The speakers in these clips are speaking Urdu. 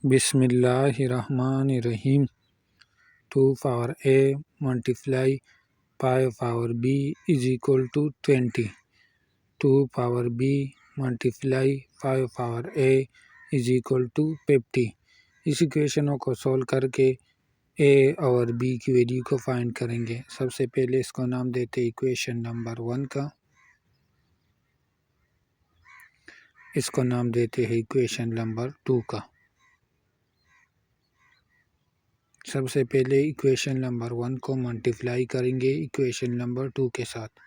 بسم اللہ الرحمن الرحیم 2 power a multiply 5 power b is equal to 20. 2 power b multiply 5 power a is equal to 50. اس ایکویشنوں کو سولو کر کے a اور b کی ویلیو کو فائنڈ کریں گے۔ سب سے پہلے اس کو نام دیتے ایکویشن نمبر 1 کا، اس کو نام دیتے ہیں ایکویشن نمبر 2 کا۔ سب سے پہلے ایکویشن نمبر 1 کو ملٹیپلائی کریں گے ایکویشن نمبر 2 کے ساتھ،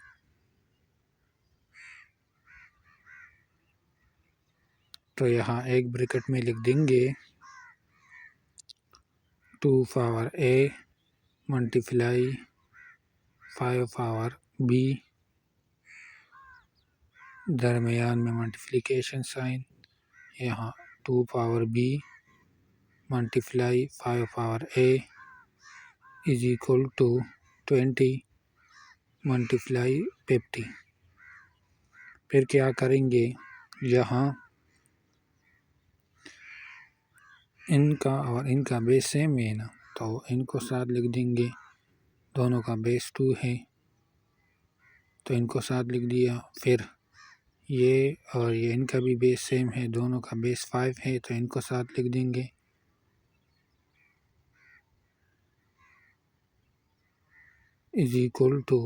تو یہاں ایک بریکٹ میں لکھ دیں گے 2 power a multiply 5 power b، درمیان میں ملٹیپلیکیشن سائن، یہاں 2 power b multiply 5 power a is equal to 20 multiply 50۔ پھر کیا کریں گے، یہاں ان کا اور ان کا بیس سیم ہے نا، تو ان کو ساتھ لکھ دیں گے، دونوں کا بیس 2 ہے تو ان کو ساتھ لکھ دیا۔ پھر یہ اور یہ ان کا بھی بیس سیم ہے، دونوں کا بیس 5 ہے تو ان کو ساتھ لکھ دیں گے۔ از ایکول ٹو،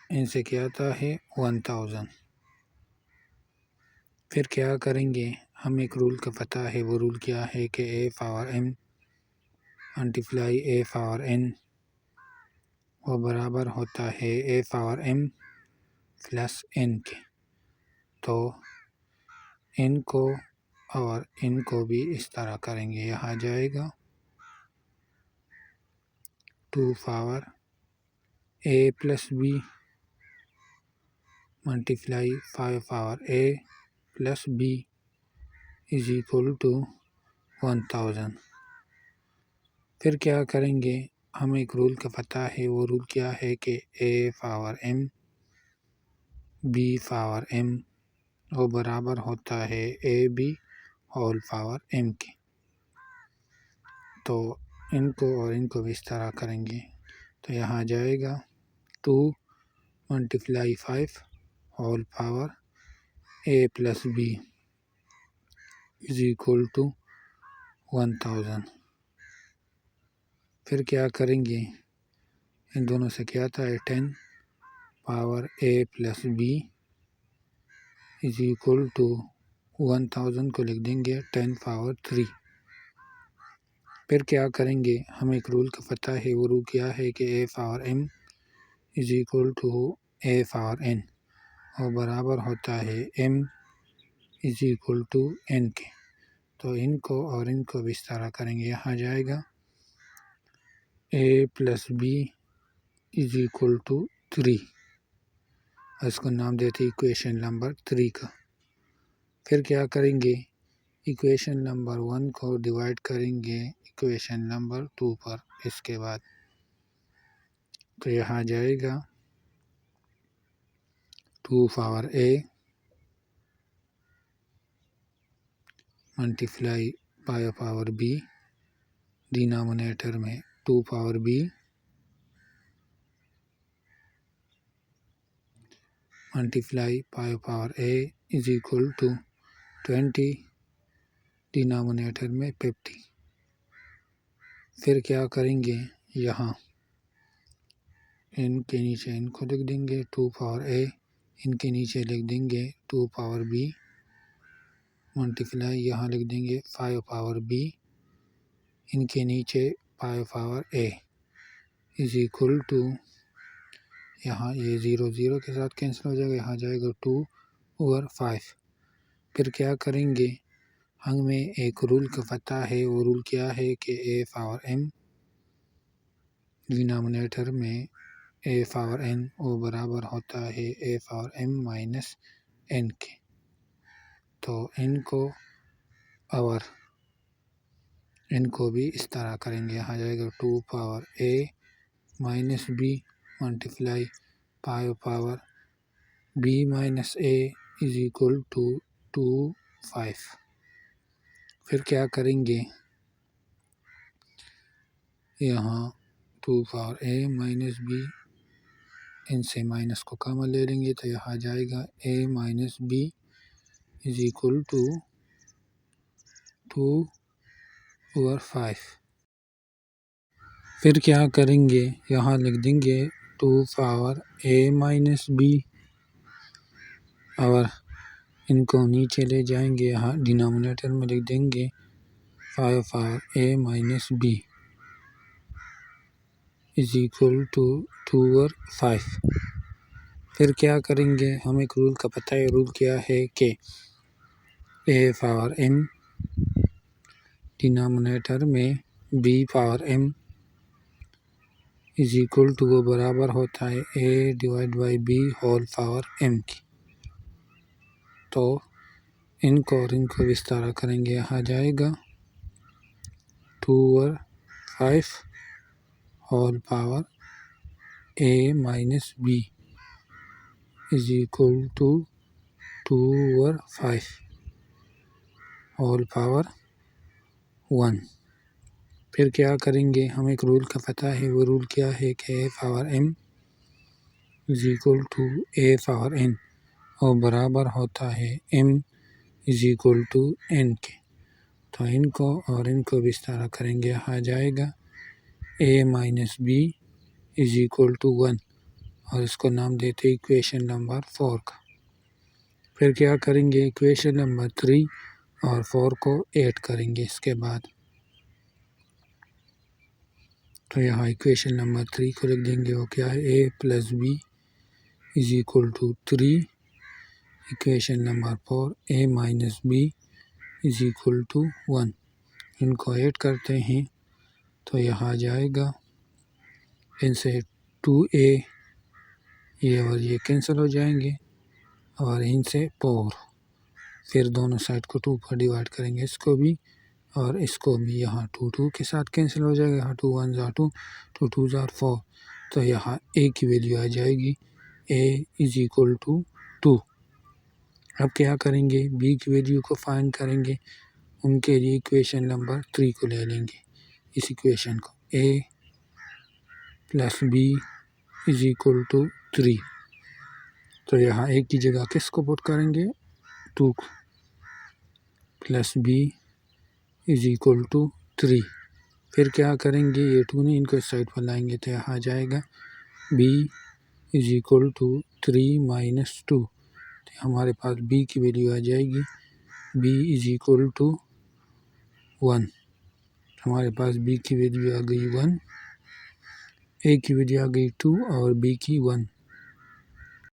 ان سے کیا آتا ہے 1000۔ پھر کیا کریں گے، ہم ایک رول کا پتہ ہے، وہ رول کیا ہے کہ a power m multiply a power n وہ برابر ہوتا ہے a power m plus n کے، تو ان کو اور ان کو بھی اس طرح کریں گے۔ یہاں جائے گا 2 power a plus b multiply 5 power a plus b is equal to 1000۔ پھر کیا کریں گے، ہمیں ایک رول کا پتہ ہے، وہ رول کیا ہے کہ a power m b power m وہ برابر ہوتا ہے a b whole power m کے، تو ان کو اور ان کو بھی اس طرح کریں گے۔ تو یہاں جائے گا 2 multiply 5 whole power a plus b is equal to 1000۔ پھر کیا کریں گے، ان دونوں سے کیا تھا 10 power a plus b is equal to 1000 کو لکھ دیں گے 10 پاور 3۔ پھر کیا کریں گے، ہمیں ایک رول کا پتہ ہے، وہ رول کیا ہے کہ a power m is equal to a power n وہ برابر ہوتا ہے m is equal to n کے، تو ان کو اور ان کو بھی اس طرح کریں گے۔ یہاں جائے گا a plus b is equal to 3، اس کو نام دیتے ایکویشن نمبر 3 کا۔ پھر کیا کریں گے، ایکویشن نمبر 1 کو ڈیوائڈ کریں گے ایکویشن نمبر 2 پر اس کے بعد، تو یہاں جائے گا 2 power a multiply 5 power b، denominator میں 2 power b multiply 5 power a is equal to 20، denominator میں 50۔ پھر کیا کریں گے، یہاں ان کے نیچے ان کو لکھ دیں گے 2 power a، ان کے نیچے لکھ دیں گے 2 power b ملٹیپلائی یہاں لکھ دیں گے 5 power b، ان کے نیچے 5 power a is equal to, یہاں یہ 0 0 کے ساتھ کینسل ہو جائے گا، یہاں جائے گا 2 اوور 5۔ پھر کیا کریں گے، ہمیں ایک رول کا پتہ ہے، وہ رول کیا ہے کہ a power m ڈینامینیٹر میں a power n وہ برابر ہوتا ہے a power m minus n کے، تو ان کو اور ان کو بھی اس طرح کریں گے۔ یہاں جائے گا 2 power a minus b multiply 5 power b minus a is equal to 5۔ پھر کیا کریں گے، یہاں 2 پاور a مائنس b، ان سے مائنس کو کامن لے لیں گے تو یہاں جائے گا a minus b is equal to 2/5۔ پھر کیا کریں گے، یہاں لکھ دیں گے 2 پاور a مائنس b، اور ان کو نیچے لے جائیں گے، یہاں ڈینامینیٹر میں لکھ دیں گے 5 power a minus b is equal to 2/5۔ پھر کیا کریں گے، ہمیں ایک رول کا پتہ ہے، رول کیا ہے کہ a پاور m ڈینامینیٹر میں b power m is equal to, وہ برابر ہوتا ہے a divide by b whole power m کی۔ تو ان کو اور ان کو اس طرح کریں گے، یہاں جائے گا 2/5 whole power a minus b is equal to 2/5 whole power 1۔ پھر کیا کریں گے، ہمیں ایک رول کا پتہ ہے، وہ رول کیا ہے کہ a power m is equal to a power n، اور برابر ہوتا ہے m is equal to n کے۔ تو ان کو اور ان کو بھی اس طرح کریں گے، یہاں جائے گا a minus b is equal to 1، اور اس کو نام دیتے ایکویشن نمبر 4 کا۔ پھر کیا کریں گے، ایکویشن نمبر 3 اور 4 کو ایڈ کریں گے اس کے بعد، تو یہاں ایکویشن نمبر 3 کو لکھ دیں گے، وہ کیا ہے a plus b is equal to 3، equation number 4 a minus b is equal to 1، ان کو ایڈ کرتے ہیں تو یہاں جائے گا، ان سے 2a یہ اور یہ کینسل ہو جائیں گے، اور ان سے 4، پھر دونوں سائڈ کو 2 پر ڈیوائڈ کریں گے، اس کو بھی اور اس کو بھی، یہاں 2 کے ساتھ کینسل ہو جائے گا، یہاں 2 1 are 2، 2 2 are 4، تو یہاں a کی ویلیو آ جائے گی a از ایکول ٹو 2۔ اب کیا کریں گے، b کی ویلیو کو فائنڈ کریں گے، ان کے لیے ایکویشن نمبر 3 کو لے لیں گے، اس ایکویشن کو a plus b is equal to 3، تو یہاں a کی جگہ کس کو پٹ کریں گے، 2 کو، plus b is equal to 3۔ پھر کیا کریں گے، یہ 2 نہیں، ان کو اس سائڈ پر لائیں گے تو یہاں جائے گا b is equal to 3 minus 2، تو ہمارے پاس b کی ویلیو آ جائے گی b از ایکول ٹو 1، ہمارے پاس b کی ویلیو آ گئی 1، a کی ویلیو آ گئی 2 اور b کی 1۔